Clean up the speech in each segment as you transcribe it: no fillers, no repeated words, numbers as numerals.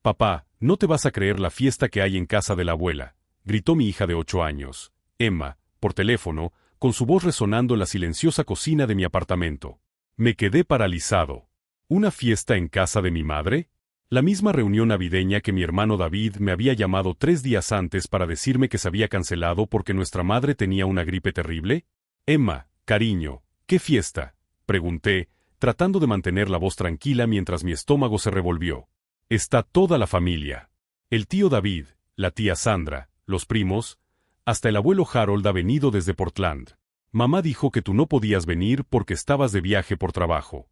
Papá, no te vas a creer la fiesta que hay en casa de la abuela, gritó mi hija de 8 años, Emma, por teléfono, con su voz resonando en la silenciosa cocina de mi apartamento. Me quedé paralizado. ¿Una fiesta en casa de mi madre? La misma reunión navideña que mi hermano David me había llamado 3 días antes para decirme que se había cancelado porque nuestra madre tenía una gripe terrible. Emma, cariño, ¿qué fiesta?, pregunté, tratando de mantener la voz tranquila mientras mi estómago se revolvió. Está toda la familia. El tío David, la tía Sandra, los primos, hasta el abuelo Harold ha venido desde Portland. Mamá dijo que tú no podías venir porque estabas de viaje por trabajo.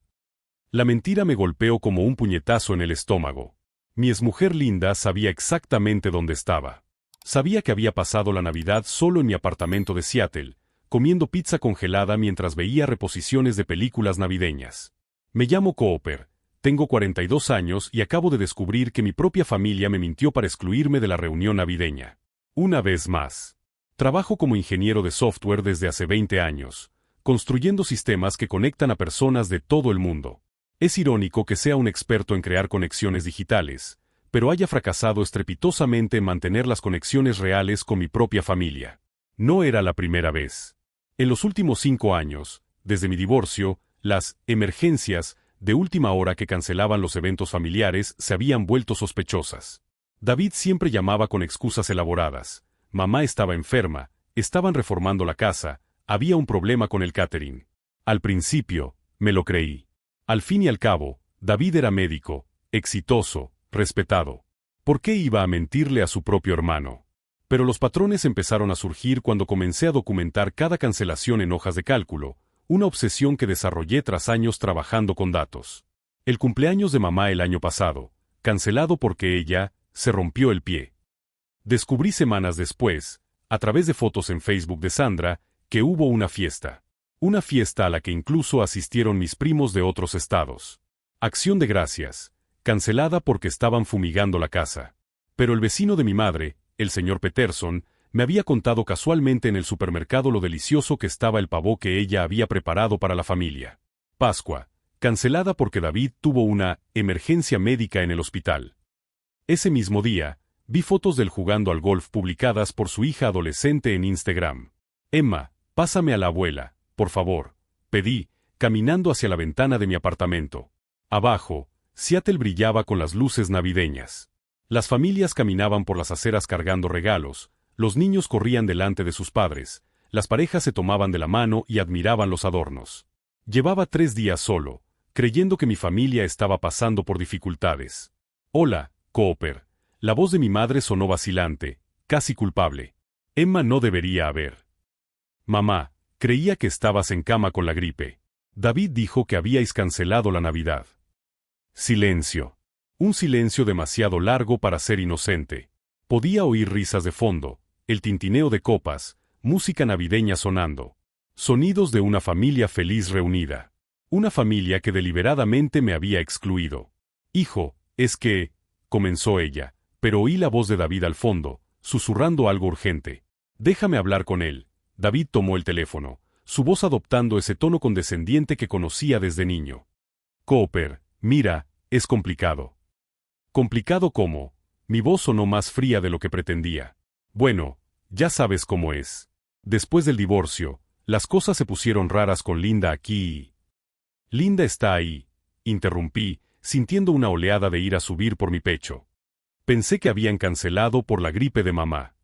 La mentira me golpeó como un puñetazo en el estómago. Mi exmujer Linda sabía exactamente dónde estaba. Sabía que había pasado la Navidad solo en mi apartamento de Seattle, comiendo pizza congelada mientras veía reposiciones de películas navideñas. Me llamo Cooper, tengo 42 años y acabo de descubrir que mi propia familia me mintió para excluirme de la reunión navideña. Una vez más. Trabajo como ingeniero de software desde hace 20 años, construyendo sistemas que conectan a personas de todo el mundo. Es irónico que sea un experto en crear conexiones digitales, pero haya fracasado estrepitosamente en mantener las conexiones reales con mi propia familia. No era la primera vez. En los últimos 5 años, desde mi divorcio, las emergencias de última hora que cancelaban los eventos familiares se habían vuelto sospechosas. David siempre llamaba con excusas elaboradas. Mamá estaba enferma, estaban reformando la casa, había un problema con el catering. Al principio, me lo creí. Al fin y al cabo, David era médico, exitoso, respetado. ¿Por qué iba a mentirle a su propio hermano? Pero los patrones empezaron a surgir cuando comencé a documentar cada cancelación en hojas de cálculo, una obsesión que desarrollé tras años trabajando con datos. El cumpleaños de mamá el año pasado, cancelado porque ella se rompió el pie. Descubrí semanas después, a través de fotos en Facebook de Sandra, que hubo una fiesta. Una fiesta a la que incluso asistieron mis primos de otros estados. Acción de Gracias, cancelada porque estaban fumigando la casa. Pero el vecino de mi madre, el señor Peterson, me había contado casualmente en el supermercado lo delicioso que estaba el pavó que ella había preparado para la familia. Pascua, cancelada porque David tuvo una emergencia médica en el hospital. Ese mismo día, vi fotos del jugando al golf publicadas por su hija adolescente en Instagram. Emma, pásame a la abuela, por favor, pedí, caminando hacia la ventana de mi apartamento. Abajo, Seattle brillaba con las luces navideñas. Las familias caminaban por las aceras cargando regalos, los niños corrían delante de sus padres, las parejas se tomaban de la mano y admiraban los adornos. Llevaba 3 días solo, creyendo que mi familia estaba pasando por dificultades. Hola, Cooper. La voz de mi madre sonó vacilante, casi culpable. Emma no debería haber. Mamá, creía que estabas en cama con la gripe. David dijo que habíais cancelado la Navidad. Silencio. Un silencio demasiado largo para ser inocente. Podía oír risas de fondo, el tintineo de copas, música navideña sonando. Sonidos de una familia feliz reunida. Una familia que deliberadamente me había excluido. Hijo, es que, comenzó ella, pero oí la voz de David al fondo, susurrando algo urgente. Déjame hablar con él. David tomó el teléfono, su voz adoptando ese tono condescendiente que conocía desde niño. Cooper, mira, es complicado. ¿Complicado cómo? Mi voz sonó más fría de lo que pretendía. Bueno, ya sabes cómo es. Después del divorcio, las cosas se pusieron raras con Linda aquí y... Linda está ahí, interrumpí, sintiendo una oleada de ira subir por mi pecho. Pensé que habían cancelado por la gripe de mamá.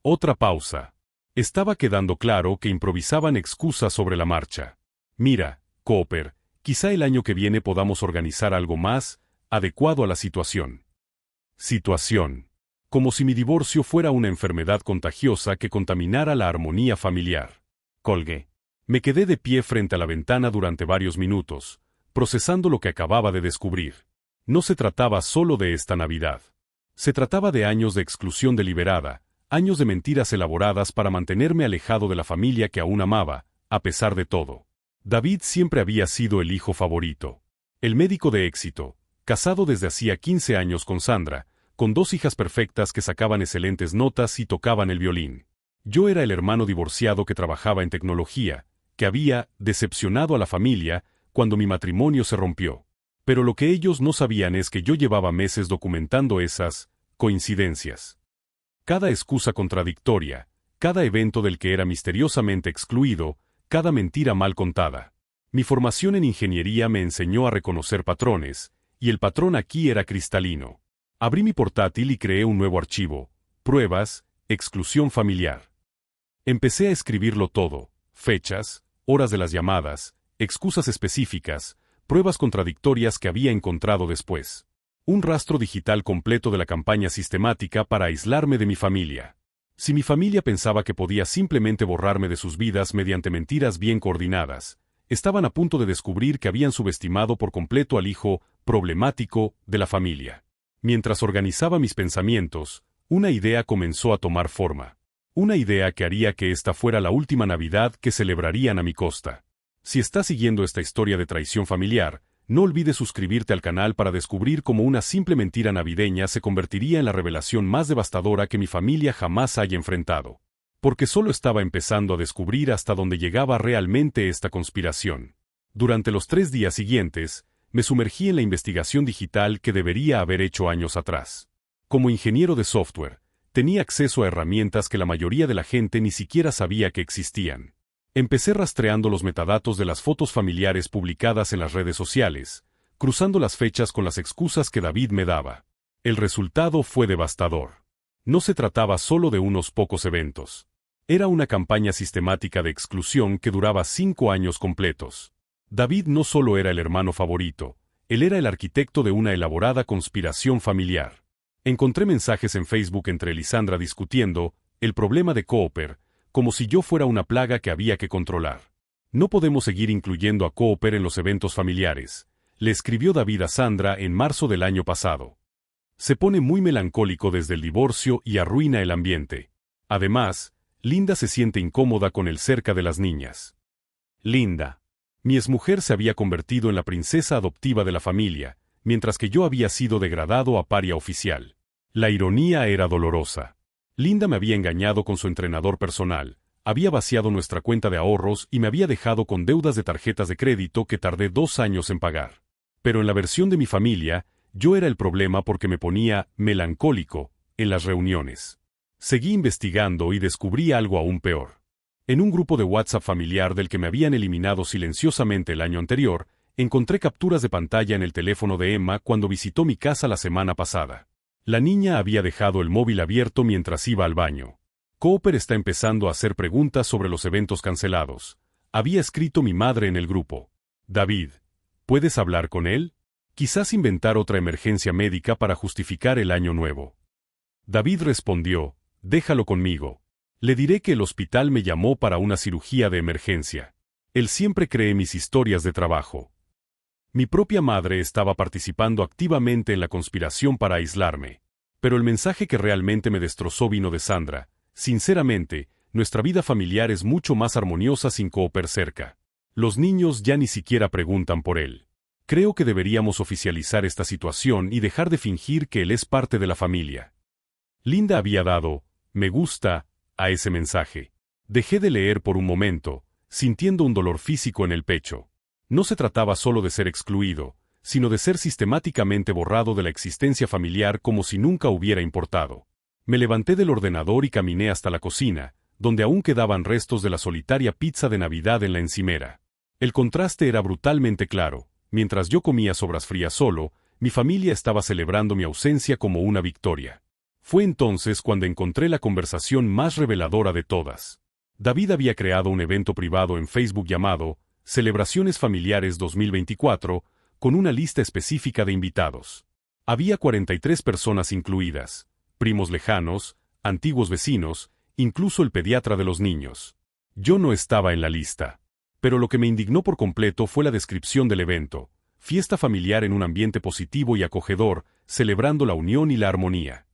Otra pausa. Estaba quedando claro que improvisaban excusas sobre la marcha. Mira, Cooper, quizá el año que viene podamos organizar algo más adecuado a la situación. Situación. Como si mi divorcio fuera una enfermedad contagiosa que contaminara la armonía familiar. Colgué. Me quedé de pie frente a la ventana durante varios minutos, procesando lo que acababa de descubrir. No se trataba solo de esta Navidad. Se trataba de años de exclusión deliberada, años de mentiras elaboradas para mantenerme alejado de la familia que aún amaba, a pesar de todo. David siempre había sido el hijo favorito. El médico de éxito, casado desde hacía 15 años con Sandra, con 2 hijas perfectas que sacaban excelentes notas y tocaban el violín. Yo era el hermano divorciado que trabajaba en tecnología, que había decepcionado a la familia cuando mi matrimonio se rompió. Pero lo que ellos no sabían es que yo llevaba meses documentando esas coincidencias. Cada excusa contradictoria, cada evento del que era misteriosamente excluido, cada mentira mal contada. Mi formación en ingeniería me enseñó a reconocer patrones, y el patrón aquí era cristalino. Abrí mi portátil y creé un nuevo archivo: pruebas, exclusión familiar. Empecé a escribirlo todo: fechas, horas de las llamadas, excusas específicas, pruebas contradictorias que había encontrado después. Un rastro digital completo de la campaña sistemática para aislarme de mi familia. Si mi familia pensaba que podía simplemente borrarme de sus vidas mediante mentiras bien coordinadas, estaban a punto de descubrir que habían subestimado por completo al hijo problemático de la familia. Mientras organizaba mis pensamientos, una idea comenzó a tomar forma. Una idea que haría que esta fuera la última Navidad que celebrarían a mi costa. Si estás siguiendo esta historia de traición familiar, no olvides suscribirte al canal para descubrir cómo una simple mentira navideña se convertiría en la revelación más devastadora que mi familia jamás haya enfrentado. Porque solo estaba empezando a descubrir hasta dónde llegaba realmente esta conspiración. Durante los 3 días siguientes, me sumergí en la investigación digital que debería haber hecho años atrás. Como ingeniero de software, tenía acceso a herramientas que la mayoría de la gente ni siquiera sabía que existían. Empecé rastreando los metadatos de las fotos familiares publicadas en las redes sociales, cruzando las fechas con las excusas que David me daba. El resultado fue devastador. No se trataba solo de unos pocos eventos. Era una campaña sistemática de exclusión que duraba 5 años completos. David no solo era el hermano favorito, él era el arquitecto de una elaborada conspiración familiar. Encontré mensajes en Facebook entre él y Sandra discutiendo el problema de Cooper, como si yo fuera una plaga que había que controlar. No podemos seguir incluyendo a Cooper en los eventos familiares, le escribió David a Sandra en marzo del año pasado. Se pone muy melancólico desde el divorcio y arruina el ambiente. Además, Linda se siente incómoda con él cerca de las niñas. Linda. Mi exmujer se había convertido en la princesa adoptiva de la familia, mientras que yo había sido degradado a paria oficial. La ironía era dolorosa. Linda me había engañado con su entrenador personal, había vaciado nuestra cuenta de ahorros y me había dejado con deudas de tarjetas de crédito que tardé 2 años en pagar. Pero en la versión de mi familia, yo era el problema porque me ponía melancólico en las reuniones. Seguí investigando y descubrí algo aún peor. En un grupo de WhatsApp familiar del que me habían eliminado silenciosamente el año anterior, encontré capturas de pantalla en el teléfono de Emma cuando visitó mi casa la semana pasada. La niña había dejado el móvil abierto mientras iba al baño. Cooper está empezando a hacer preguntas sobre los eventos cancelados. Había escrito mi madre en el grupo. David, ¿puedes hablar con él? Quizás inventar otra emergencia médica para justificar el año nuevo. David respondió, déjalo conmigo. Le diré que el hospital me llamó para una cirugía de emergencia. Él siempre cree mis historias de trabajo. Mi propia madre estaba participando activamente en la conspiración para aislarme. Pero el mensaje que realmente me destrozó vino de Sandra. Sinceramente, nuestra vida familiar es mucho más armoniosa sin Cooper cerca. Los niños ya ni siquiera preguntan por él. Creo que deberíamos oficializar esta situación y dejar de fingir que él es parte de la familia. Linda había dado me gusta a ese mensaje. Dejé de leer por un momento, sintiendo un dolor físico en el pecho. No se trataba solo de ser excluido, sino de ser sistemáticamente borrado de la existencia familiar como si nunca hubiera importado. Me levanté del ordenador y caminé hasta la cocina, donde aún quedaban restos de la solitaria pizza de Navidad en la encimera. El contraste era brutalmente claro. Mientras yo comía sobras frías solo, mi familia estaba celebrando mi ausencia como una victoria. Fue entonces cuando encontré la conversación más reveladora de todas. David había creado un evento privado en Facebook llamado Celebraciones Familiares 2024, con una lista específica de invitados. Había 43 personas incluidas, primos lejanos, antiguos vecinos, incluso el pediatra de los niños. Yo no estaba en la lista. Pero lo que me indignó por completo fue la descripción del evento: fiesta familiar en un ambiente positivo y acogedor, celebrando la unión y la armonía.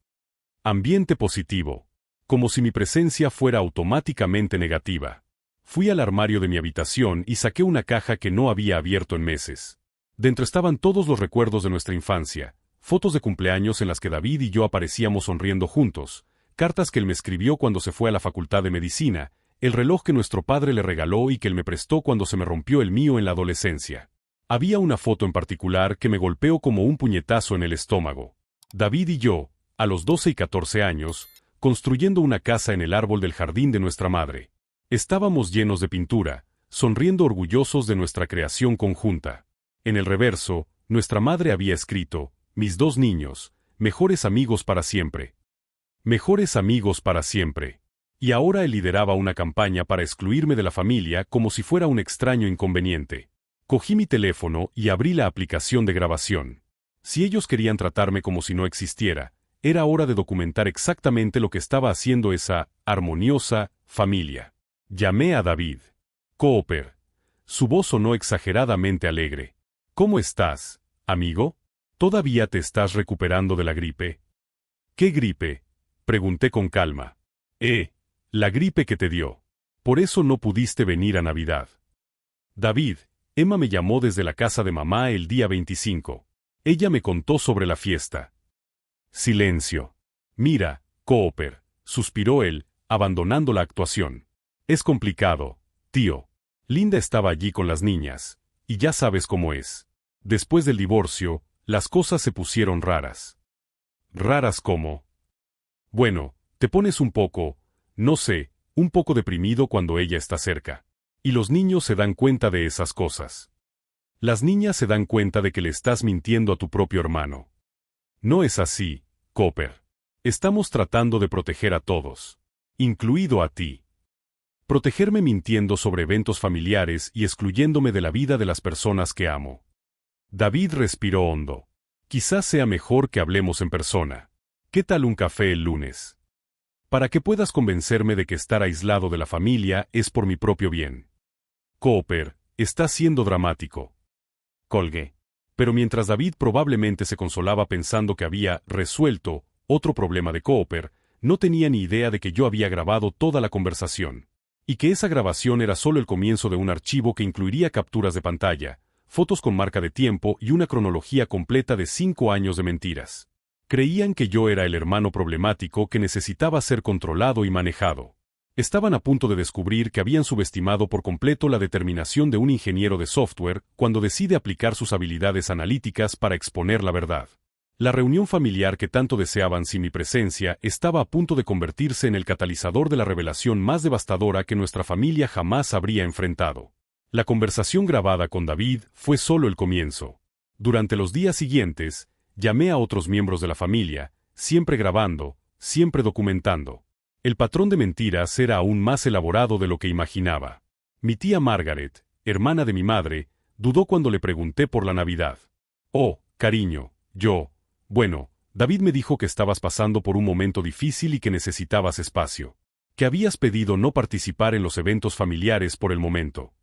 Ambiente positivo. Como si mi presencia fuera automáticamente negativa. Fui al armario de mi habitación y saqué una caja que no había abierto en meses. Dentro estaban todos los recuerdos de nuestra infancia, fotos de cumpleaños en las que David y yo aparecíamos sonriendo juntos, cartas que él me escribió cuando se fue a la facultad de medicina, el reloj que nuestro padre le regaló y que él me prestó cuando se me rompió el mío en la adolescencia. Había una foto en particular que me golpeó como un puñetazo en el estómago. David y yo, a los 12 y 14 años, construyendo una casa en el árbol del jardín de nuestra madre. Estábamos llenos de pintura, sonriendo orgullosos de nuestra creación conjunta. En el reverso, nuestra madre había escrito: mis dos niños, mejores amigos para siempre. Mejores amigos para siempre. Y ahora él lideraba una campaña para excluirme de la familia como si fuera un extraño inconveniente. Cogí mi teléfono y abrí la aplicación de grabación. Si ellos querían tratarme como si no existiera, era hora de documentar exactamente lo que estaba haciendo esa armoniosa familia. Llamé a David. Cooper. Su voz sonó exageradamente alegre. ¿Cómo estás, amigo? ¿Todavía te estás recuperando de la gripe? ¿Qué gripe? Pregunté con calma. La gripe que te dio. Por eso no pudiste venir a Navidad. David, Emma me llamó desde la casa de mamá el día 25. Ella me contó sobre la fiesta. Silencio. Mira, Cooper, suspiró él, abandonando la actuación. Es complicado, tío. Linda estaba allí con las niñas, y ya sabes cómo es. Después del divorcio, las cosas se pusieron raras. ¿Raras cómo? Bueno, te pones un poco, no sé, un poco deprimido cuando ella está cerca. Y los niños se dan cuenta de esas cosas. Las niñas se dan cuenta de que le estás mintiendo a tu propio hermano. No es así, Cooper. Estamos tratando de proteger a todos, incluido a ti. Protegerme mintiendo sobre eventos familiares y excluyéndome de la vida de las personas que amo. David respiró hondo. Quizás sea mejor que hablemos en persona. ¿Qué tal un café el lunes? Para que puedas convencerme de que estar aislado de la familia es por mi propio bien. Cooper, estás siendo dramático. Colgué. Pero mientras David probablemente se consolaba pensando que había resuelto otro problema de Cooper, no tenía ni idea de que yo había grabado toda la conversación. Y que esa grabación era solo el comienzo de un archivo que incluiría capturas de pantalla, fotos con marca de tiempo y una cronología completa de 5 años de mentiras. Creían que yo era el hermano problemático que necesitaba ser controlado y manejado. Estaban a punto de descubrir que habían subestimado por completo la determinación de un ingeniero de software cuando decide aplicar sus habilidades analíticas para exponer la verdad. La reunión familiar que tanto deseaban sin mi presencia estaba a punto de convertirse en el catalizador de la revelación más devastadora que nuestra familia jamás habría enfrentado. La conversación grabada con David fue solo el comienzo. Durante los días siguientes, llamé a otros miembros de la familia, siempre grabando, siempre documentando. El patrón de mentiras era aún más elaborado de lo que imaginaba. Mi tía Margaret, hermana de mi madre, dudó cuando le pregunté por la Navidad. Oh, cariño, bueno, David me dijo que estabas pasando por un momento difícil y que necesitabas espacio. Que habías pedido no participar en los eventos familiares por el momento.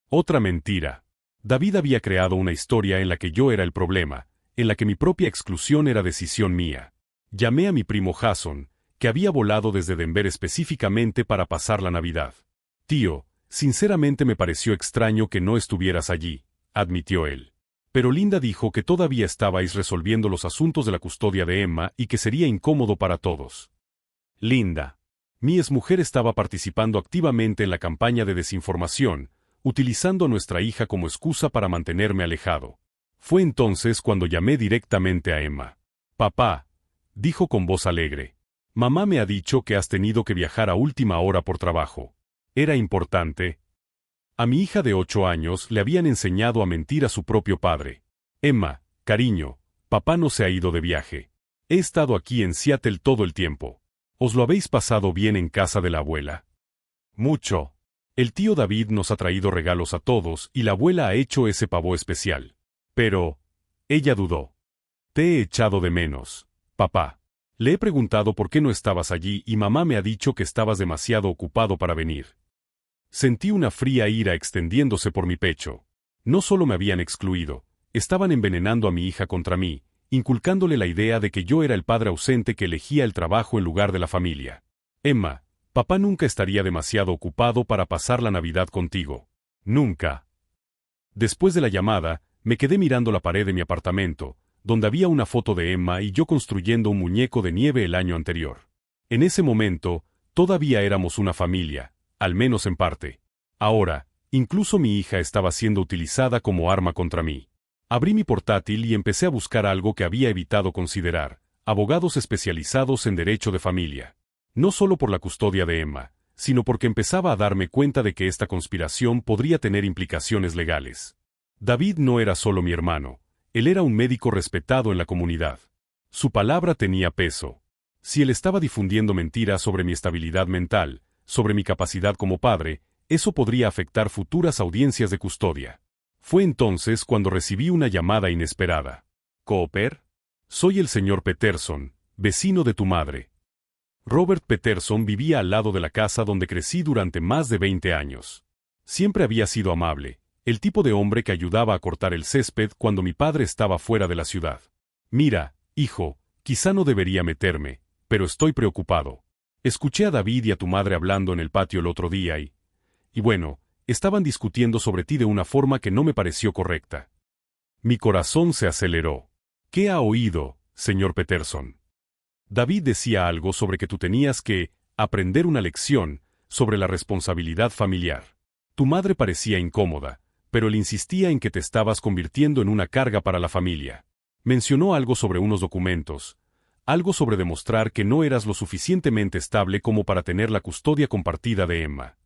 Otra mentira. David había creado una historia en la que yo era el problema, en la que mi propia exclusión era decisión mía. Llamé a mi primo Jason, que había volado desde Denver específicamente para pasar la Navidad. Tío, sinceramente me pareció extraño que no estuvieras allí, admitió él. Pero Linda dijo que todavía estabais resolviendo los asuntos de la custodia de Emma y que sería incómodo para todos. Linda. Mi exmujer estaba participando activamente en la campaña de desinformación, utilizando a nuestra hija como excusa para mantenerme alejado. Fue entonces cuando llamé directamente a Emma. Papá, dijo con voz alegre. Mamá me ha dicho que has tenido que viajar a última hora por trabajo. ¿Era importante? A mi hija de 8 años le habían enseñado a mentir a su propio padre. Emma, cariño, papá no se ha ido de viaje. He estado aquí en Seattle todo el tiempo. ¿Os lo habéis pasado bien en casa de la abuela? Mucho. El tío David nos ha traído regalos a todos y la abuela ha hecho ese pavo especial. Pero, ella dudó. Te he echado de menos, papá. Le he preguntado por qué no estabas allí y mamá me ha dicho que estabas demasiado ocupado para venir. Sentí una fría ira extendiéndose por mi pecho. No solo me habían excluido, estaban envenenando a mi hija contra mí, inculcándole la idea de que yo era el padre ausente que elegía el trabajo en lugar de la familia. Emma, papá nunca estaría demasiado ocupado para pasar la Navidad contigo. Nunca. Después de la llamada, me quedé mirando la pared de mi apartamento, donde había una foto de Emma y yo construyendo un muñeco de nieve el año anterior. En ese momento, todavía éramos una familia, al menos en parte. Ahora, Incluso mi hija estaba siendo utilizada como arma contra mí. Abrí mi portátil y empecé a buscar algo que había evitado considerar: abogados especializados en derecho de familia. No solo por la custodia de Emma, sino porque empezaba a darme cuenta de que esta conspiración podría tener implicaciones legales. David no era solo mi hermano, él era un médico respetado en la comunidad. Su palabra tenía peso. Si él estaba difundiendo mentiras sobre mi estabilidad mental, sobre mi capacidad como padre, eso podría afectar futuras audiencias de custodia. Fue entonces cuando recibí una llamada inesperada. ¿Cooper? Soy el señor Peterson, vecino de tu madre. Robert Peterson vivía al lado de la casa donde crecí durante más de 20 años. Siempre había sido amable, el tipo de hombre que ayudaba a cortar el césped cuando mi padre estaba fuera de la ciudad. Mira, hijo, quizá no debería meterme, pero estoy preocupado. Escuché a David y a tu madre hablando en el patio el otro día y bueno, estaban discutiendo sobre ti de una forma que no me pareció correcta. Mi corazón se aceleró. ¿Qué ha oído, señor Peterson? David decía algo sobre que tú tenías que aprender una lección sobre la responsabilidad familiar. Tu madre parecía incómoda, pero él insistía en que te estabas convirtiendo en una carga para la familia. Mencionó algo sobre unos documentos, algo sobre demostrar que no eras lo suficientemente estable como para tener la custodia compartida de Emma.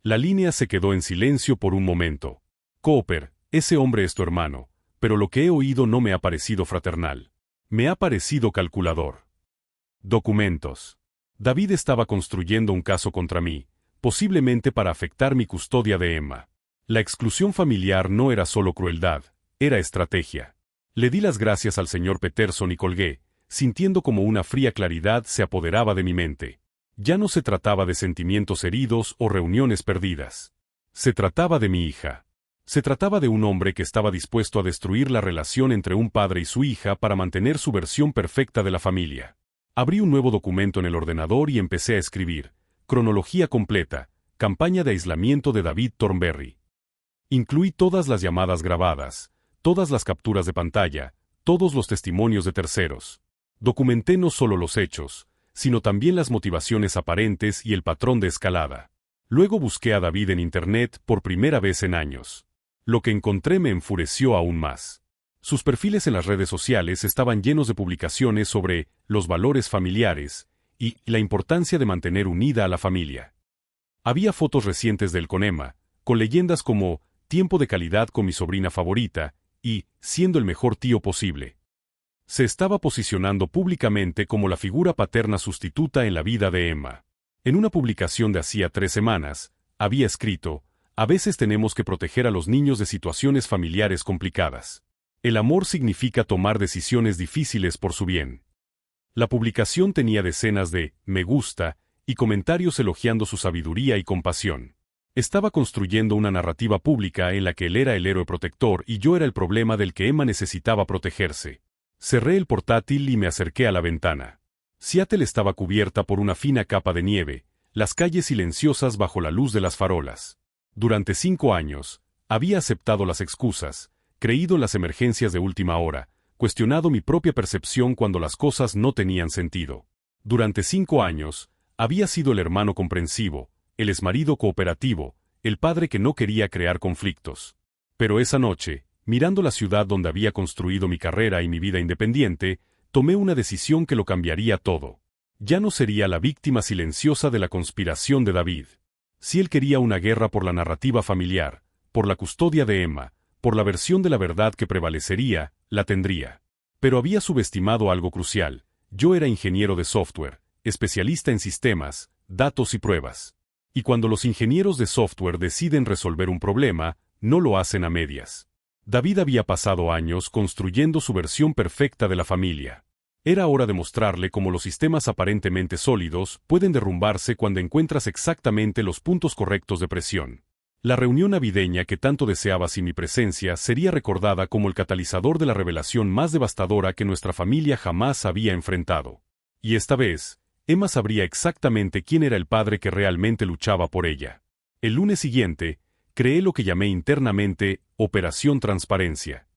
La línea se quedó en silencio por un momento. Cooper, ese hombre es tu hermano, pero lo que he oído no me ha parecido fraternal. Me ha parecido calculador. Documentos. David estaba construyendo un caso contra mí, posiblemente para afectar mi custodia de Emma. La exclusión familiar no era solo crueldad, era estrategia. Le di las gracias al señor Peterson y colgué, sintiendo como una fría claridad se apoderaba de mi mente. Ya no se trataba de sentimientos heridos o reuniones perdidas. Se trataba de mi hija. Se trataba de un hombre que estaba dispuesto a destruir la relación entre un padre y su hija para mantener su versión perfecta de la familia. Abrí un nuevo documento en el ordenador y empecé a escribir: cronología completa, campaña de aislamiento de David Thornberry. Incluí todas las llamadas grabadas, todas las capturas de pantalla, todos los testimonios de terceros. Documenté no solo los hechos, sino también las motivaciones aparentes y el patrón de escalada. Luego busqué a David en Internet por primera vez en años. Lo que encontré me enfureció aún más. Sus perfiles en las redes sociales estaban llenos de publicaciones sobre los valores familiares y la importancia de mantener unida a la familia. Había fotos recientes de él con Emma, con leyendas como tiempo de calidad con mi sobrina favorita y siendo el mejor tío posible. Se estaba posicionando públicamente como la figura paterna sustituta en la vida de Emma. En una publicación de hacía 3 semanas, había escrito: a veces tenemos que proteger a los niños de situaciones familiares complicadas. El amor significa tomar decisiones difíciles por su bien. La publicación tenía decenas de me gusta y comentarios elogiando su sabiduría y compasión. Estaba construyendo una narrativa pública en la que él era el héroe protector y yo era el problema del que Emma necesitaba protegerse. Cerré el portátil y me acerqué a la ventana. Seattle estaba cubierta por una fina capa de nieve, las calles silenciosas bajo la luz de las farolas. Durante 5 años, había aceptado las excusas, creído en las emergencias de última hora, cuestionado mi propia percepción cuando las cosas no tenían sentido. Durante 5 años, había sido el hermano comprensivo, el exmarido cooperativo, el padre que no quería crear conflictos. Pero esa noche, mirando la ciudad donde había construido mi carrera y mi vida independiente, tomé una decisión que lo cambiaría todo. Ya no sería la víctima silenciosa de la conspiración de David. Si él quería una guerra por la narrativa familiar, por la custodia de Emma, por la versión de la verdad que prevalecería, la tendría. Pero había subestimado algo crucial: yo era ingeniero de software, especialista en sistemas, datos y pruebas. Y cuando los ingenieros de software deciden resolver un problema, no lo hacen a medias. David había pasado años construyendo su versión perfecta de la familia. Era hora de mostrarle cómo los sistemas aparentemente sólidos pueden derrumbarse cuando encuentras exactamente los puntos correctos de presión. La reunión navideña que tanto deseaba sin mi presencia sería recordada como el catalizador de la revelación más devastadora que nuestra familia jamás había enfrentado. Y esta vez, Emma sabría exactamente quién era el padre que realmente luchaba por ella. El lunes siguiente, creé lo que llamé internamente Operación Transparencia.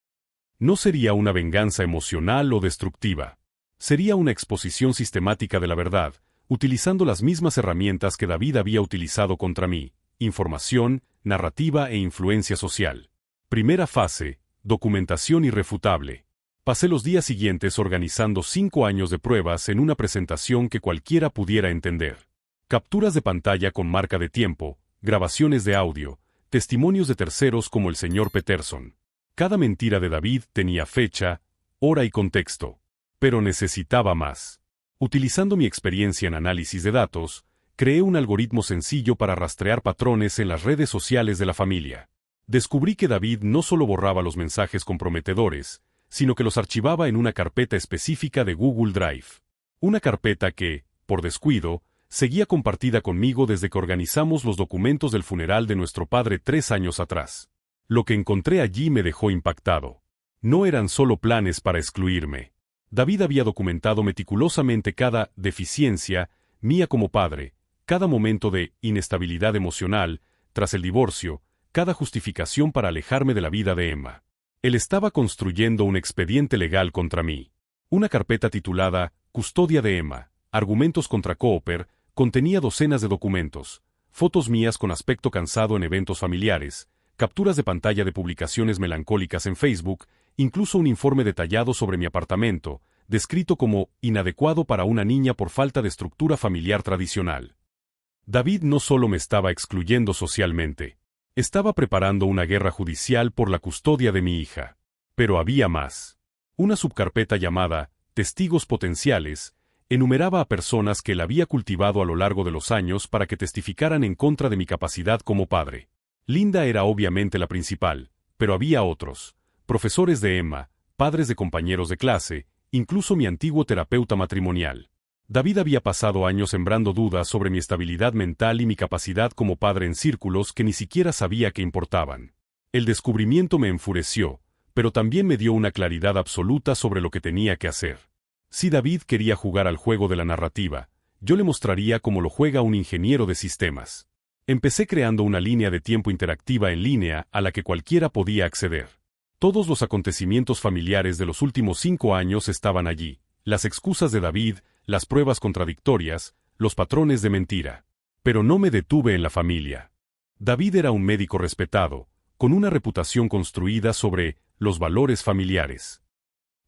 No sería una venganza emocional o destructiva. Sería una exposición sistemática de la verdad, utilizando las mismas herramientas que David había utilizado contra mí: información, narrativa e influencia social. Primera fase, documentación irrefutable. Pasé los días siguientes organizando 5 años de pruebas en una presentación que cualquiera pudiera entender. Capturas de pantalla con marca de tiempo, grabaciones de audio, testimonios de terceros como el señor Peterson. Cada mentira de David tenía fecha, hora y contexto. Pero necesitaba más. Utilizando mi experiencia en análisis de datos, creé un algoritmo sencillo para rastrear patrones en las redes sociales de la familia. Descubrí que David no solo borraba los mensajes comprometedores, sino que los archivaba en una carpeta específica de Google Drive. Una carpeta que, por descuido, seguía compartida conmigo desde que organizamos los documentos del funeral de nuestro padre 3 años atrás. Lo que encontré allí me dejó impactado. No eran solo planes para excluirme. David había documentado meticulosamente cada deficiencia mía como padre, cada momento de inestabilidad emocional, tras el divorcio, cada justificación para alejarme de la vida de Emma. Él estaba construyendo un expediente legal contra mí. Una carpeta titulada Custodia de Emma, Argumentos contra Cooper, contenía docenas de documentos, fotos mías con aspecto cansado en eventos familiares, capturas de pantalla de publicaciones melancólicas en Facebook, incluso un informe detallado sobre mi apartamento, descrito como inadecuado para una niña por falta de estructura familiar tradicional. David no solo me estaba excluyendo socialmente, estaba preparando una guerra judicial por la custodia de mi hija. Pero había más. Una subcarpeta llamada Testigos Potenciales enumeraba a personas que él había cultivado a lo largo de los años para que testificaran en contra de mi capacidad como padre. Linda era obviamente la principal, pero había otros, profesores de Emma, padres de compañeros de clase, incluso mi antiguo terapeuta matrimonial. David había pasado años sembrando dudas sobre mi estabilidad mental y mi capacidad como padre en círculos que ni siquiera sabía que importaban. El descubrimiento me enfureció, pero también me dio una claridad absoluta sobre lo que tenía que hacer. Si David quería jugar al juego de la narrativa, yo le mostraría cómo lo juega un ingeniero de sistemas. Empecé creando una línea de tiempo interactiva en línea a la que cualquiera podía acceder. Todos los acontecimientos familiares de los últimos 5 años estaban allí, las excusas de David, las pruebas contradictorias, los patrones de mentira. Pero no me detuve en la familia. David era un médico respetado, con una reputación construida sobre los valores familiares.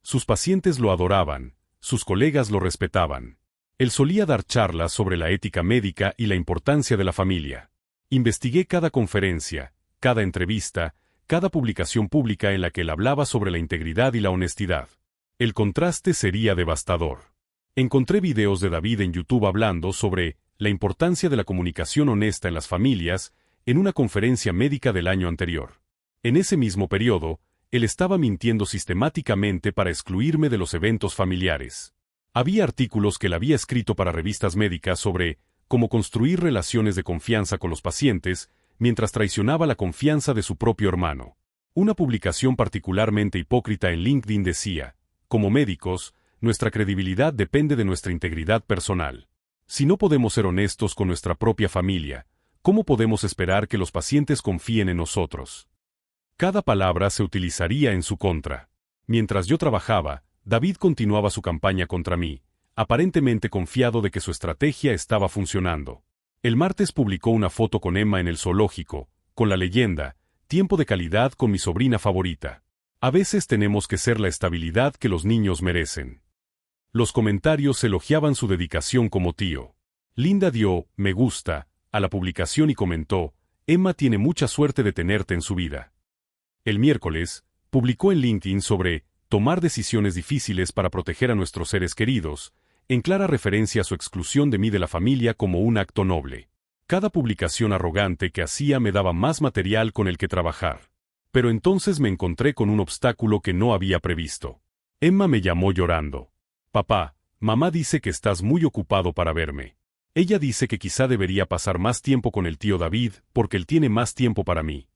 Sus pacientes lo adoraban, sus colegas lo respetaban. Él solía dar charlas sobre la ética médica y la importancia de la familia. Investigué cada conferencia, cada entrevista, cada publicación pública en la que él hablaba sobre la integridad y la honestidad. El contraste sería devastador. Encontré videos de David en YouTube hablando sobre la importancia de la comunicación honesta en las familias en una conferencia médica del año anterior. En ese mismo periodo, él estaba mintiendo sistemáticamente para excluirme de los eventos familiares. Había artículos que él había escrito para revistas médicas sobre cómo construir relaciones de confianza con los pacientes mientras traicionaba la confianza de su propio hermano. Una publicación particularmente hipócrita en LinkedIn decía, como médicos, nuestra credibilidad depende de nuestra integridad personal. Si no podemos ser honestos con nuestra propia familia, ¿cómo podemos esperar que los pacientes confíen en nosotros? Cada palabra se utilizaría en su contra. Mientras yo trabajaba, David continuaba su campaña contra mí, aparentemente confiado de que su estrategia estaba funcionando. El martes publicó una foto con Emma en el zoológico, con la leyenda, tiempo de calidad con mi sobrina favorita. A veces tenemos que ser la estabilidad que los niños merecen. Los comentarios elogiaban su dedicación como tío. Linda dio me gusta a la publicación y comentó, Emma tiene mucha suerte de tenerte en su vida. El miércoles, publicó en LinkedIn sobre tomar decisiones difíciles para proteger a nuestros seres queridos, en clara referencia a su exclusión de mí de la familia como un acto noble. Cada publicación arrogante que hacía me daba más material con el que trabajar. Pero entonces me encontré con un obstáculo que no había previsto. Emma me llamó llorando. Papá, mamá dice que estás muy ocupado para verme. Ella dice que quizá debería pasar más tiempo con el tío David porque él tiene más tiempo para mí.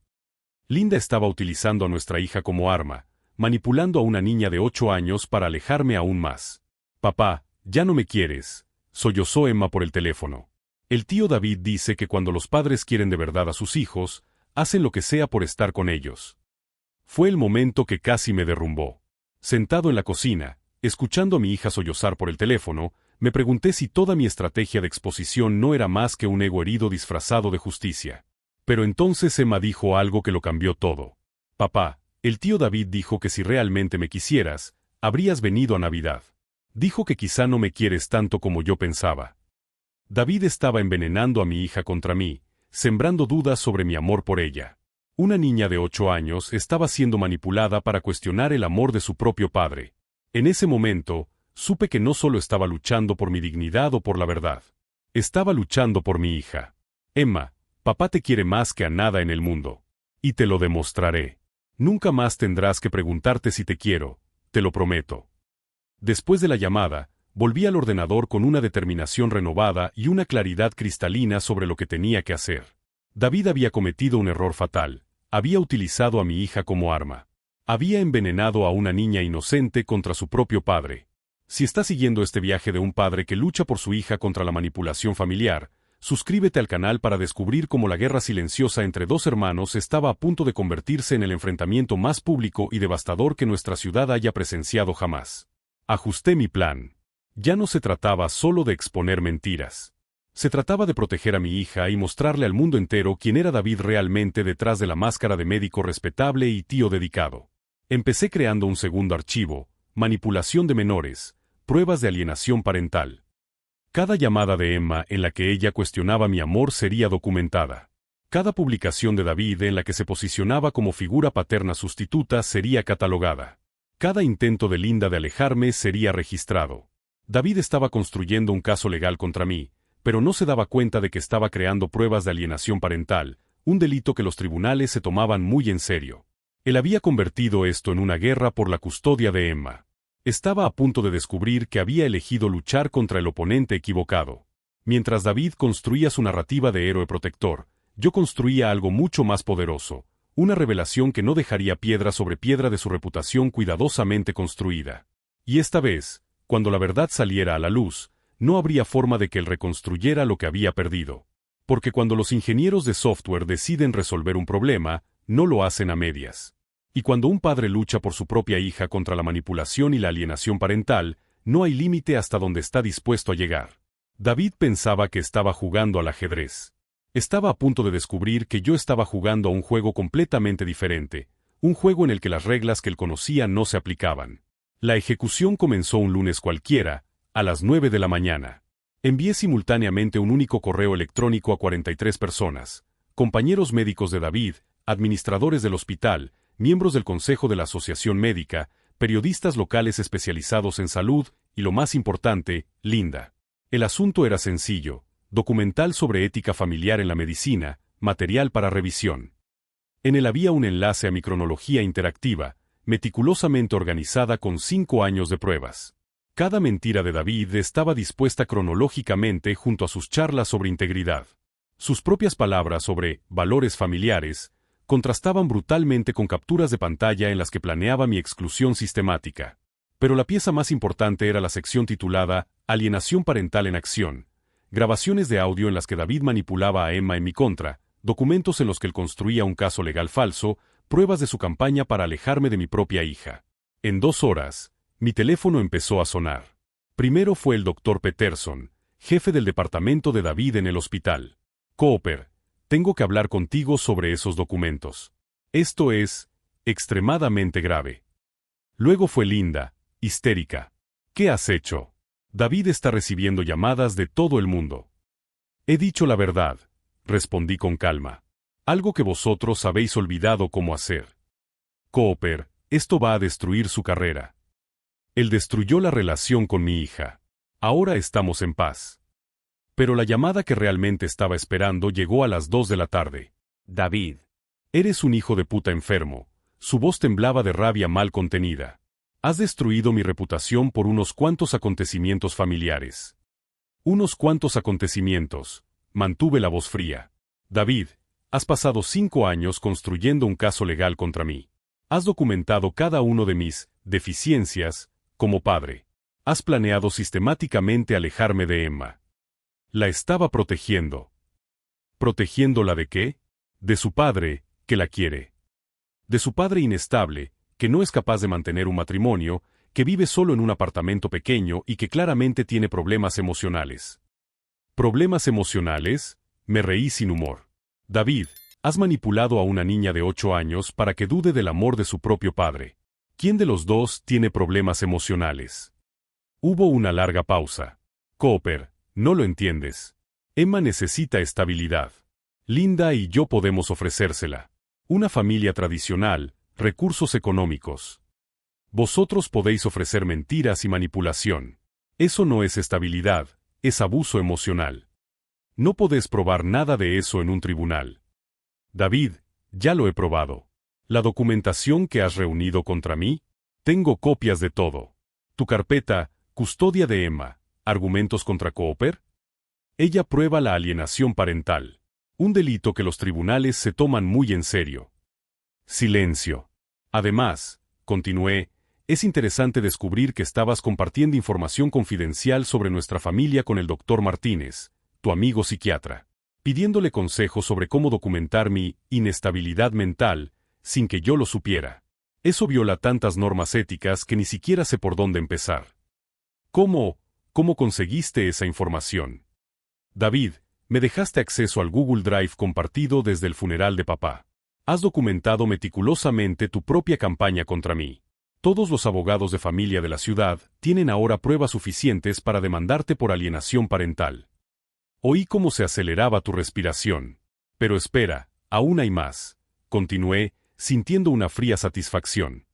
Linda estaba utilizando a nuestra hija como arma, manipulando a una niña de 8 años para alejarme aún más. Papá, ya no me quieres, sollozó Emma por el teléfono. El tío David dice que cuando los padres quieren de verdad a sus hijos, hacen lo que sea por estar con ellos. Fue el momento que casi me derrumbó. Sentado en la cocina, escuchando a mi hija sollozar por el teléfono, me pregunté si toda mi estrategia de exposición no era más que un ego herido disfrazado de justicia. Pero entonces Emma dijo algo que lo cambió todo. Papá, el tío David dijo que si realmente me quisieras, habrías venido a Navidad. Dijo que quizá no me quieres tanto como yo pensaba. David estaba envenenando a mi hija contra mí, sembrando dudas sobre mi amor por ella. Una niña de 8 años estaba siendo manipulada para cuestionar el amor de su propio padre. En ese momento, supe que no solo estaba luchando por mi dignidad o por la verdad. Estaba luchando por mi hija. Emma, papá te quiere más que a nada en el mundo. Y te lo demostraré. Nunca más tendrás que preguntarte si te quiero, te lo prometo. Después de la llamada, volví al ordenador con una determinación renovada y una claridad cristalina sobre lo que tenía que hacer. David había cometido un error fatal. Había utilizado a mi hija como arma. Había envenenado a una niña inocente contra su propio padre. Si estás siguiendo este viaje de un padre que lucha por su hija contra la manipulación familiar, suscríbete al canal para descubrir cómo la guerra silenciosa entre dos hermanos estaba a punto de convertirse en el enfrentamiento más público y devastador que nuestra ciudad haya presenciado jamás. Ajusté mi plan. Ya no se trataba solo de exponer mentiras. Se trataba de proteger a mi hija y mostrarle al mundo entero quién era David realmente detrás de la máscara de médico respetable y tío dedicado. Empecé creando un segundo archivo, manipulación de menores, pruebas de alienación parental. Cada llamada de Emma en la que ella cuestionaba mi amor sería documentada. Cada publicación de David en la que se posicionaba como figura paterna sustituta sería catalogada. Cada intento de Linda de alejarme sería registrado. David estaba construyendo un caso legal contra mí, pero no se daba cuenta de que estaba creando pruebas de alienación parental, un delito que los tribunales se tomaban muy en serio. Él había convertido esto en una guerra por la custodia de Emma. Estaba a punto de descubrir que había elegido luchar contra el oponente equivocado. Mientras David construía su narrativa de héroe protector, yo construía algo mucho más poderoso, una revelación que no dejaría piedra sobre piedra de su reputación cuidadosamente construida. Y esta vez, cuando la verdad saliera a la luz, no habría forma de que él reconstruyera lo que había perdido. Porque cuando los ingenieros de software deciden resolver un problema, no lo hacen a medias. Y cuando un padre lucha por su propia hija contra la manipulación y la alienación parental, no hay límite hasta donde está dispuesto a llegar. David pensaba que estaba jugando al ajedrez. Estaba a punto de descubrir que yo estaba jugando a un juego completamente diferente, un juego en el que las reglas que él conocía no se aplicaban. La ejecución comenzó un lunes cualquiera, a las 9 de la mañana. Envié simultáneamente un único correo electrónico a 43 personas, compañeros médicos de David, administradores del hospital, miembros del consejo de la asociación médica, periodistas locales especializados en salud y, lo más importante, Linda. El asunto era sencillo: documental sobre ética familiar en la medicina, material para revisión. En él había un enlace a mi cronología interactiva, meticulosamente organizada con 5 años de pruebas. Cada mentira de David estaba dispuesta cronológicamente junto a sus charlas sobre integridad. Sus propias palabras sobre valores familiares contrastaban brutalmente con capturas de pantalla en las que planeaba mi exclusión sistemática. Pero la pieza más importante era la sección titulada Alienación parental en acción, grabaciones de audio en las que David manipulaba a Emma en mi contra, documentos en los que él construía un caso legal falso, pruebas de su campaña para alejarme de mi propia hija. En 2 horas, mi teléfono empezó a sonar. Primero fue el Dr. Peterson, jefe del departamento de David en el hospital. Cooper, tengo que hablar contigo sobre esos documentos. Esto es extremadamente grave. Luego fue Linda, histérica. ¿Qué has hecho? David está recibiendo llamadas de todo el mundo. He dicho la verdad, respondí con calma. Algo que vosotros habéis olvidado cómo hacer. Cooper, esto va a destruir su carrera. Él destruyó la relación con mi hija. Ahora estamos en paz. Pero la llamada que realmente estaba esperando llegó a las 2 de la tarde. David, eres un hijo de puta enfermo. Su voz temblaba de rabia mal contenida. Has destruido mi reputación por unos cuantos acontecimientos familiares. Unos cuantos acontecimientos. Mantuve la voz fría. David, has pasado 5 años construyendo un caso legal contra mí. Has documentado cada uno de mis deficiencias como padre. Has planeado sistemáticamente alejarme de Emma. La estaba protegiendo. ¿Protegiéndola de qué? De su padre, que la quiere. De su padre inestable, que no es capaz de mantener un matrimonio, que vive solo en un apartamento pequeño y que claramente tiene problemas emocionales. ¿Problemas emocionales? Me reí sin humor. David, Has manipulado a una niña de 8 años para que dude del amor de su propio padre. ¿Quién de los dos tiene problemas emocionales? Hubo una larga pausa. Cooper, no lo entiendes. Emma necesita estabilidad. Linda y yo podemos ofrecérsela. Una familia tradicional, recursos económicos. Vosotros podéis ofrecer mentiras y manipulación. Eso no es estabilidad, es abuso emocional. No podés probar nada de eso en un tribunal. David, ya lo he probado. La documentación que has reunido contra mí, tengo copias de todo. Tu carpeta, custodia de Emma, argumentos contra Cooper. Ella prueba la alienación parental. Un delito que los tribunales se toman muy en serio. Silencio. Además, continué, es interesante descubrir que estabas compartiendo información confidencial sobre nuestra familia con el doctor Martínez, tu amigo psiquiatra, pidiéndole consejos sobre cómo documentar mi inestabilidad mental, sin que yo lo supiera. Eso viola tantas normas éticas que ni siquiera sé por dónde empezar. ¿Cómo conseguiste esa información? David, me dejaste acceso al Google Drive compartido desde el funeral de papá. Has documentado meticulosamente tu propia campaña contra mí. Todos los abogados de familia de la ciudad tienen ahora pruebas suficientes para demandarte por alienación parental. Oí cómo se aceleraba tu respiración. Pero espera, aún hay más. Continué, sintiendo una fría satisfacción.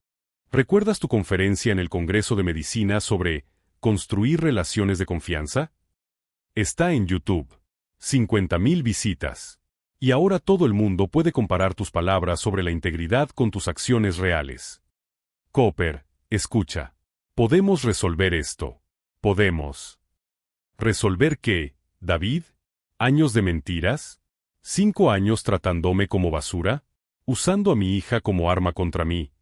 ¿Recuerdas tu conferencia en el Congreso de Medicina sobre construir relaciones de confianza? Está en YouTube. 50.000 visitas. Y ahora todo el mundo puede comparar tus palabras sobre la integridad con tus acciones reales. Cooper, escucha. Podemos resolver esto. Podemos. ¿Resolver qué, David? ¿Años de mentiras? ¿5 años tratándome como basura? ¿Usando a mi hija como arma contra mí?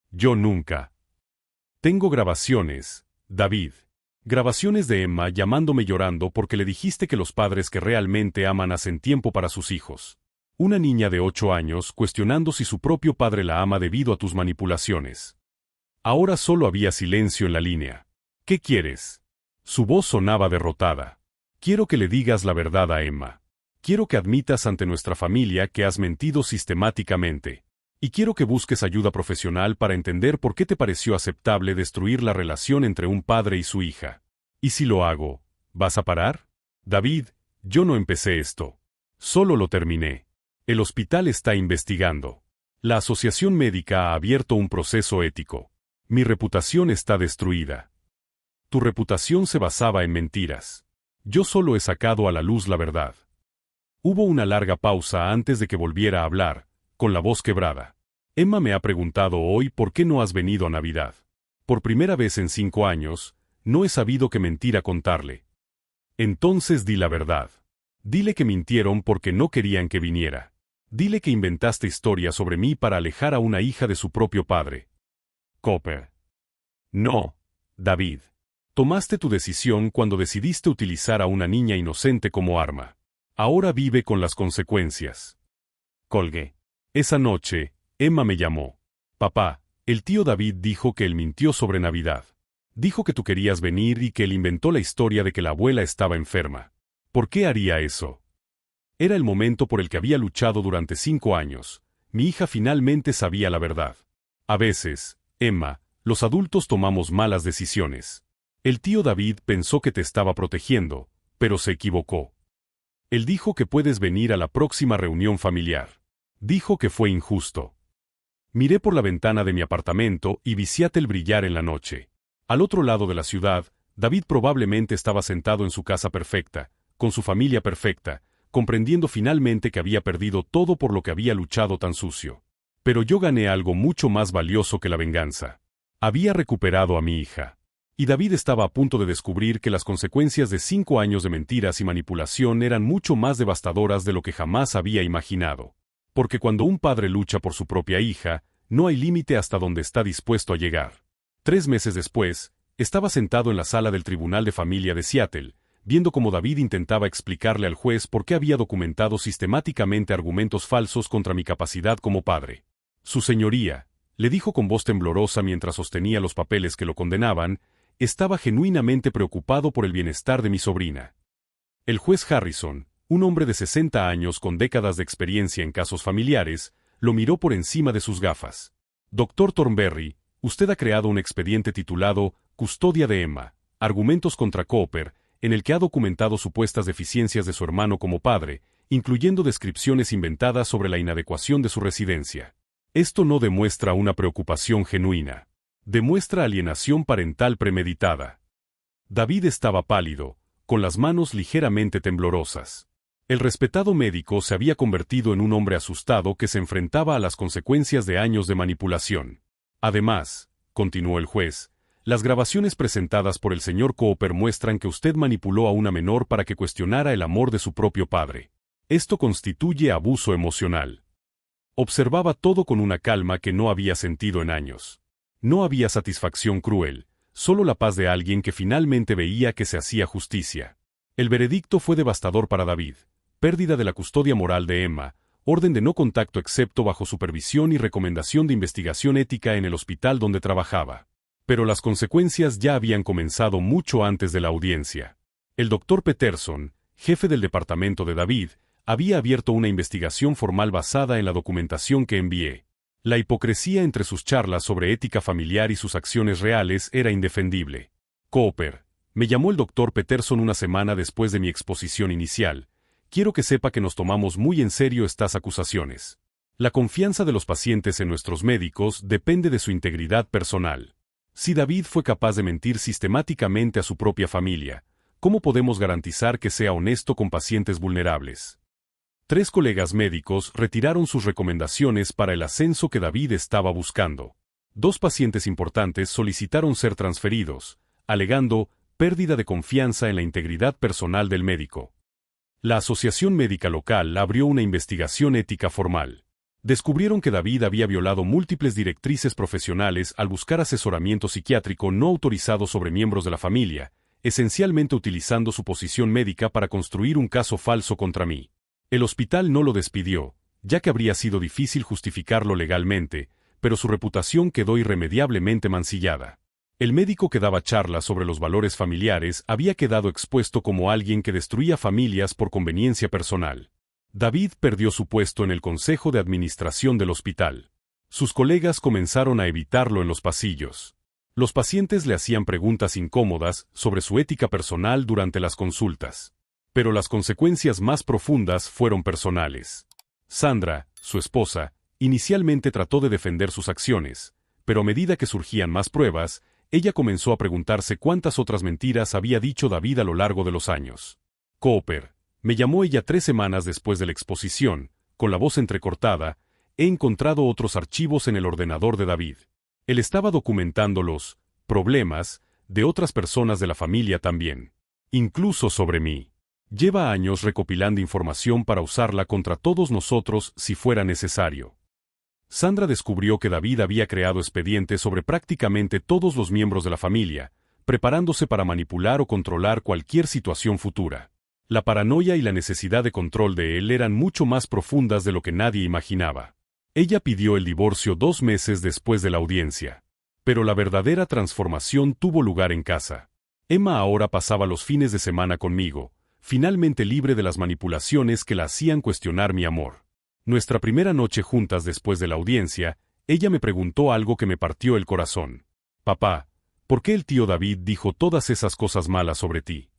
Yo nunca. Tengo grabaciones, David. Grabaciones de Emma llamándome llorando porque le dijiste que los padres que realmente aman hacen tiempo para sus hijos. Una niña de 8 años cuestionando si su propio padre la ama debido a tus manipulaciones. Ahora solo había silencio en la línea. ¿Qué quieres? Su voz sonaba derrotada. Quiero que le digas la verdad a Emma. Quiero que admitas ante nuestra familia que has mentido sistemáticamente. Y quiero que busques ayuda profesional para entender por qué te pareció aceptable destruir la relación entre un padre y su hija. ¿Y si lo hago, vas a parar? David, yo no empecé esto. Solo lo terminé. El hospital está investigando. La asociación médica ha abierto un proceso ético. Mi reputación está destruida. Tu reputación se basaba en mentiras. Yo solo he sacado a la luz la verdad. Hubo una larga pausa antes de que volviera a hablar, con la voz quebrada. Emma me ha preguntado hoy por qué no has venido a Navidad. Por primera vez en 5 años, no he sabido qué mentira contarle. Entonces di la verdad. Dile que mintieron porque no querían que viniera. Dile que inventaste historias sobre mí para alejar a una hija de su propio padre. Cooper. No, David. Tomaste tu decisión cuando decidiste utilizar a una niña inocente como arma. Ahora vive con las consecuencias. Colgué. Esa noche, Emma me llamó. Papá, el tío David dijo que él mintió sobre Navidad. Dijo que tú querías venir y que él inventó la historia de que la abuela estaba enferma. ¿Por qué haría eso? Era el momento por el que había luchado durante 5 años. Mi hija finalmente sabía la verdad. A veces, Emma, los adultos tomamos malas decisiones. El tío David pensó que te estaba protegiendo, pero se equivocó. Él dijo que puedes venir a la próxima reunión familiar. Dijo que fue injusto. Miré por la ventana de mi apartamento y vi Seattle brillar en la noche. Al otro lado de la ciudad, David probablemente estaba sentado en su casa perfecta, con su familia perfecta, comprendiendo finalmente que había perdido todo por lo que había luchado tan sucio. Pero yo gané algo mucho más valioso que la venganza. Había recuperado a mi hija. Y David estaba a punto de descubrir que las consecuencias de 5 años de mentiras y manipulación eran mucho más devastadoras de lo que jamás había imaginado. Porque cuando un padre lucha por su propia hija, no hay límite hasta donde está dispuesto a llegar. 3 meses después, estaba sentado en la sala del Tribunal de Familia de Seattle, viendo cómo David intentaba explicarle al juez por qué había documentado sistemáticamente argumentos falsos contra mi capacidad como padre. Su señoría, le dijo con voz temblorosa mientras sostenía los papeles que lo condenaban, estaba genuinamente preocupado por el bienestar de mi sobrina. El juez Harrison, Un hombre de 60 años con décadas de experiencia en casos familiares, lo miró por encima de sus gafas. Dr. Thornberry, usted ha creado un expediente titulado Custodia de Emma, argumentos contra Cooper, en el que ha documentado supuestas deficiencias de su hermano como padre, incluyendo descripciones inventadas sobre la inadecuación de su residencia. Esto no demuestra una preocupación genuina. Demuestra alienación parental premeditada. David estaba pálido, con las manos ligeramente temblorosas. El respetado médico se había convertido en un hombre asustado que se enfrentaba a las consecuencias de años de manipulación. Además, continuó el juez, las grabaciones presentadas por el señor Cooper muestran que usted manipuló a una menor para que cuestionara el amor de su propio padre. Esto constituye abuso emocional. Observaba todo con una calma que no había sentido en años. No había satisfacción cruel, solo la paz de alguien que finalmente veía que se hacía justicia. El veredicto fue devastador para David. Pérdida de la custodia moral de Emma, orden de no contacto excepto bajo supervisión y recomendación de investigación ética en el hospital donde trabajaba. Pero las consecuencias ya habían comenzado mucho antes de la audiencia. El Dr. Peterson, jefe del departamento de David, había abierto una investigación formal basada en la documentación que envié. La hipocresía entre sus charlas sobre ética familiar y sus acciones reales era indefendible. Cooper, me llamó el Dr. Peterson una semana después de mi exposición inicial. Quiero que sepa que nos tomamos muy en serio estas acusaciones. La confianza de los pacientes en nuestros médicos depende de su integridad personal. Si David fue capaz de mentir sistemáticamente a su propia familia, ¿cómo podemos garantizar que sea honesto con pacientes vulnerables? 3 colegas médicos retiraron sus recomendaciones para el ascenso que David estaba buscando. 2 pacientes importantes solicitaron ser transferidos, alegando pérdida de confianza en la integridad personal del médico. La Asociación Médica Local abrió una investigación ética formal. Descubrieron que David había violado múltiples directrices profesionales al buscar asesoramiento psiquiátrico no autorizado sobre miembros de la familia, esencialmente utilizando su posición médica para construir un caso falso contra mí. El hospital no lo despidió, ya que habría sido difícil justificarlo legalmente, pero su reputación quedó irremediablemente mancillada. El médico que daba charlas sobre los valores familiares había quedado expuesto como alguien que destruía familias por conveniencia personal. David perdió su puesto en el consejo de administración del hospital. Sus colegas comenzaron a evitarlo en los pasillos. Los pacientes le hacían preguntas incómodas sobre su ética personal durante las consultas. Pero las consecuencias más profundas fueron personales. Sandra, su esposa, inicialmente trató de defender sus acciones, pero a medida que surgían más pruebas, ella comenzó a preguntarse cuántas otras mentiras había dicho David a lo largo de los años. Cooper, me llamó ella 3 semanas después de la exposición, con la voz entrecortada, he encontrado otros archivos en el ordenador de David. Él estaba documentando los problemas de otras personas de la familia también. Incluso sobre mí. Lleva años recopilando información para usarla contra todos nosotros si fuera necesario. Sandra descubrió que David había creado expedientes sobre prácticamente todos los miembros de la familia, preparándose para manipular o controlar cualquier situación futura. La paranoia y la necesidad de control de él eran mucho más profundas de lo que nadie imaginaba. Ella pidió el divorcio 2 meses después de la audiencia. Pero la verdadera transformación tuvo lugar en casa. Emma ahora pasaba los fines de semana conmigo, finalmente libre de las manipulaciones que la hacían cuestionar mi amor. Nuestra primera noche juntas después de la audiencia, ella me preguntó algo que me partió el corazón. Papá, ¿por qué el tío David dijo todas esas cosas malas sobre ti?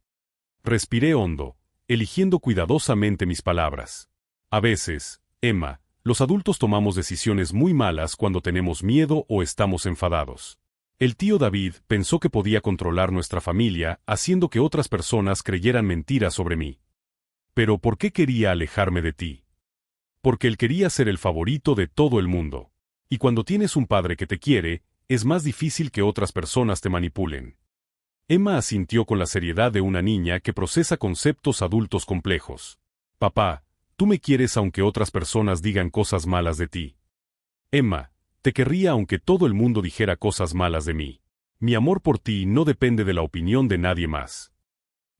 Respiré hondo, eligiendo cuidadosamente mis palabras. A veces, Emma, los adultos tomamos decisiones muy malas cuando tenemos miedo o estamos enfadados. El tío David pensó que podía controlar nuestra familia haciendo que otras personas creyeran mentiras sobre mí. Pero ¿por qué quería alejarme de ti? Porque él quería ser el favorito de todo el mundo. Y cuando tienes un padre que te quiere, es más difícil que otras personas te manipulen. Emma asintió con la seriedad de una niña que procesa conceptos adultos complejos. Papá, tú me quieres aunque otras personas digan cosas malas de ti. Emma, te querría aunque todo el mundo dijera cosas malas de mí. Mi amor por ti no depende de la opinión de nadie más.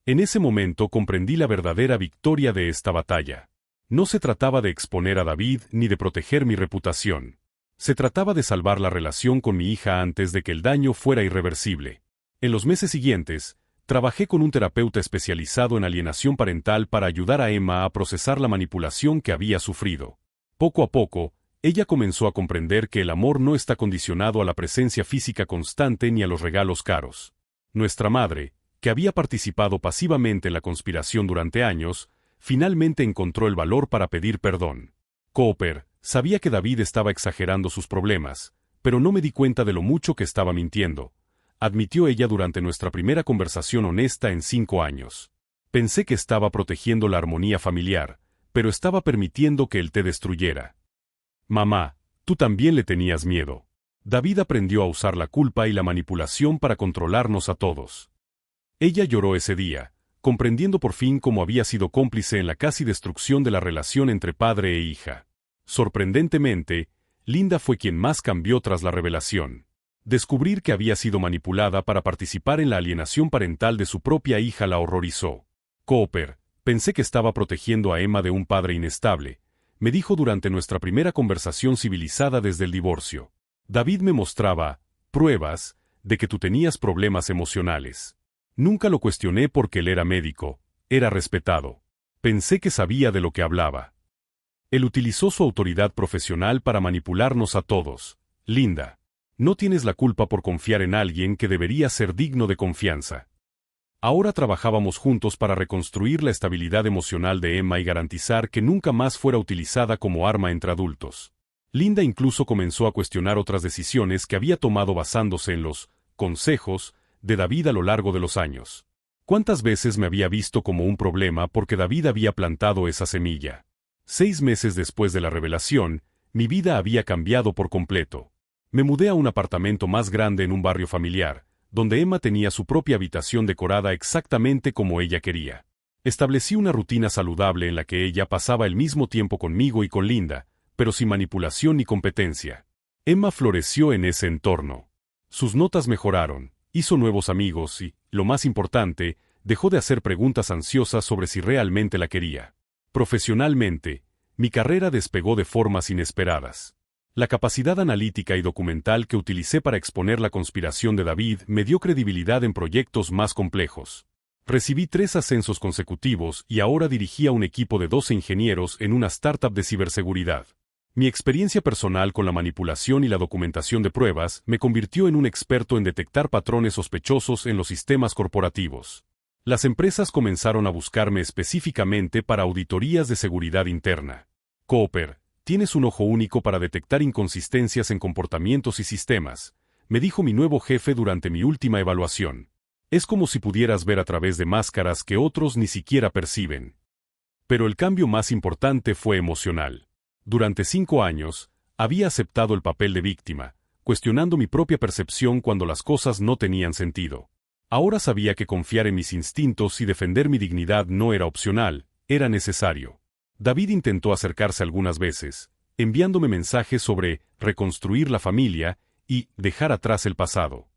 En ese momento comprendí la verdadera victoria de esta batalla. No se trataba de exponer a David ni de proteger mi reputación. Se trataba de salvar la relación con mi hija antes de que el daño fuera irreversible. En los meses siguientes, Trabajé con un terapeuta especializado en alienación parental para ayudar a Emma a procesar la manipulación que había sufrido. Poco a poco, ella comenzó a comprender que el amor no está condicionado a la presencia física constante ni a los regalos caros. Nuestra madre, que había participado pasivamente en la conspiración durante años, finalmente encontró el valor para pedir perdón. Cooper sabía que David estaba exagerando sus problemas, pero no me di cuenta de lo mucho que estaba mintiendo, admitió ella durante nuestra primera conversación honesta en 5 años. Pensé que estaba protegiendo la armonía familiar, pero estaba permitiendo que él te destruyera. Mamá, tú también le tenías miedo. David aprendió a usar la culpa y la manipulación para controlarnos a todos. Ella lloró ese día, comprendiendo por fin cómo había sido cómplice en la casi destrucción de la relación entre padre e hija. Sorprendentemente, Linda fue quien más cambió tras la revelación. Descubrir que había sido manipulada para participar en la alienación parental de su propia hija la horrorizó. Cooper, pensé que estaba protegiendo a Emma de un padre inestable, me dijo durante nuestra primera conversación civilizada desde el divorcio. David me mostraba pruebas de que tú tenías problemas emocionales. Nunca lo cuestioné porque él era médico, era respetado. Pensé que sabía de lo que hablaba. Él utilizó su autoridad profesional para manipularnos a todos. Linda, no tienes la culpa por confiar en alguien que debería ser digno de confianza. Ahora trabajábamos juntos para reconstruir la estabilidad emocional de Emma y garantizar que nunca más fuera utilizada como arma entre adultos. Linda incluso comenzó a cuestionar otras decisiones que había tomado basándose en los consejos de David a lo largo de los años. ¿Cuántas veces me había visto como un problema porque David había plantado esa semilla? 6 meses después de la revelación, mi vida había cambiado por completo. Me mudé a un apartamento más grande en un barrio familiar, donde Emma tenía su propia habitación decorada exactamente como ella quería. Establecí una rutina saludable en la que ella pasaba el mismo tiempo conmigo y con Linda, pero sin manipulación ni competencia. Emma floreció en ese entorno. Sus notas mejoraron, hizo nuevos amigos y, lo más importante, dejó de hacer preguntas ansiosas sobre si realmente la quería. Profesionalmente, mi carrera despegó de formas inesperadas. La capacidad analítica y documental que utilicé para exponer la conspiración de David me dio credibilidad en proyectos más complejos. Recibí 3 ascensos consecutivos y ahora dirigía un equipo de 12 ingenieros en una startup de ciberseguridad. Mi experiencia personal con la manipulación y la documentación de pruebas me convirtió en un experto en detectar patrones sospechosos en los sistemas corporativos. Las empresas comenzaron a buscarme específicamente para auditorías de seguridad interna. Cooper, tienes un ojo único para detectar inconsistencias en comportamientos y sistemas, me dijo mi nuevo jefe durante mi última evaluación. Es como si pudieras ver a través de máscaras que otros ni siquiera perciben. Pero el cambio más importante fue emocional. Durante 5 años, había aceptado el papel de víctima, cuestionando mi propia percepción cuando las cosas no tenían sentido. Ahora sabía que confiar en mis instintos y defender mi dignidad no era opcional, era necesario. David intentó acercarse algunas veces, enviándome mensajes sobre reconstruir la familia y dejar atrás el pasado.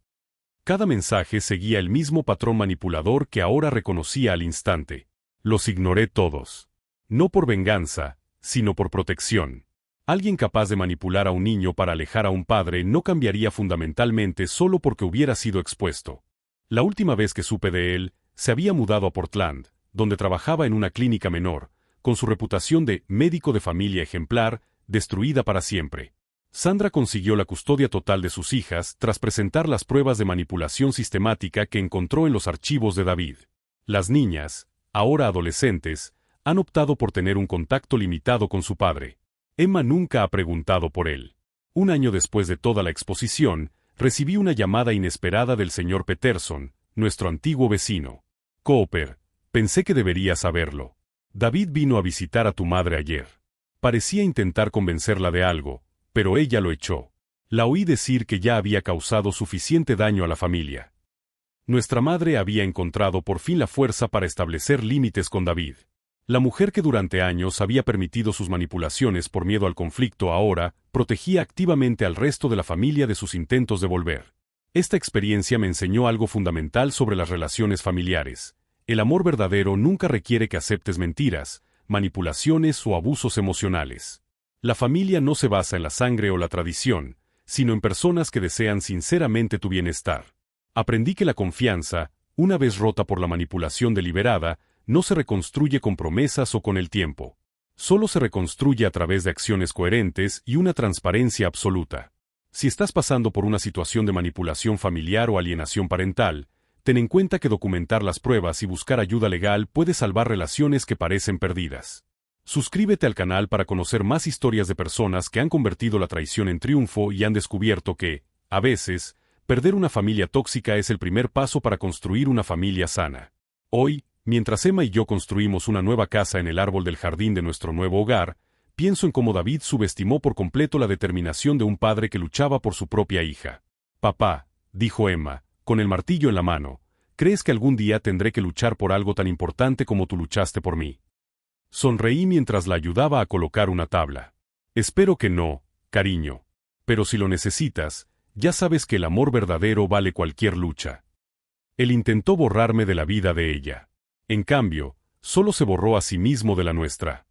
Cada mensaje seguía el mismo patrón manipulador que ahora reconocía al instante. Los ignoré todos. No por venganza, sino por protección. Alguien capaz de manipular a un niño para alejar a un padre no cambiaría fundamentalmente solo porque hubiera sido expuesto. La última vez que supe de él, se había mudado a Portland, donde trabajaba en una clínica menor, con su reputación de médico de familia ejemplar, destruida para siempre. Sandra consiguió la custodia total de sus hijas tras presentar las pruebas de manipulación sistemática que encontró en los archivos de David. Las niñas, ahora adolescentes, han optado por tener un contacto limitado con su padre. Emma nunca ha preguntado por él. 1 año después de toda la exposición, recibí una llamada inesperada del señor Peterson, nuestro antiguo vecino. Cooper, pensé que debería saberlo. David vino a visitar a tu madre ayer. Parecía intentar convencerla de algo, pero ella lo echó. La oí decir que ya había causado suficiente daño a la familia. Nuestra madre había encontrado por fin la fuerza para establecer límites con David. La mujer que durante años había permitido sus manipulaciones por miedo al conflicto ahora protegía activamente al resto de la familia de sus intentos de volver. Esta experiencia me enseñó algo fundamental sobre las relaciones familiares. El amor verdadero nunca requiere que aceptes mentiras, manipulaciones o abusos emocionales. La familia no se basa en la sangre o la tradición, sino en personas que desean sinceramente tu bienestar. Aprendí que la confianza, una vez rota por la manipulación deliberada, no se reconstruye con promesas o con el tiempo. Solo se reconstruye a través de acciones coherentes y una transparencia absoluta. Si estás pasando por una situación de manipulación familiar o alienación parental, ten en cuenta que documentar las pruebas y buscar ayuda legal puede salvar relaciones que parecen perdidas. Suscríbete al canal para conocer más historias de personas que han convertido la traición en triunfo y han descubierto que, a veces, perder una familia tóxica es el primer paso para construir una familia sana. Hoy, mientras Emma y yo construimos una nueva casa en el árbol del jardín de nuestro nuevo hogar, pienso en cómo David subestimó por completo la determinación de un padre que luchaba por su propia hija. «Papá», dijo Emma, con el martillo en la mano, «¿crees que algún día tendré que luchar por algo tan importante como tú luchaste por mí?» Sonreí mientras la ayudaba a colocar una tabla. «Espero que no, cariño. Pero si lo necesitas, ya sabes que el amor verdadero vale cualquier lucha». Él intentó borrarme de la vida de ella. En cambio, solo se borró a sí mismo de la nuestra.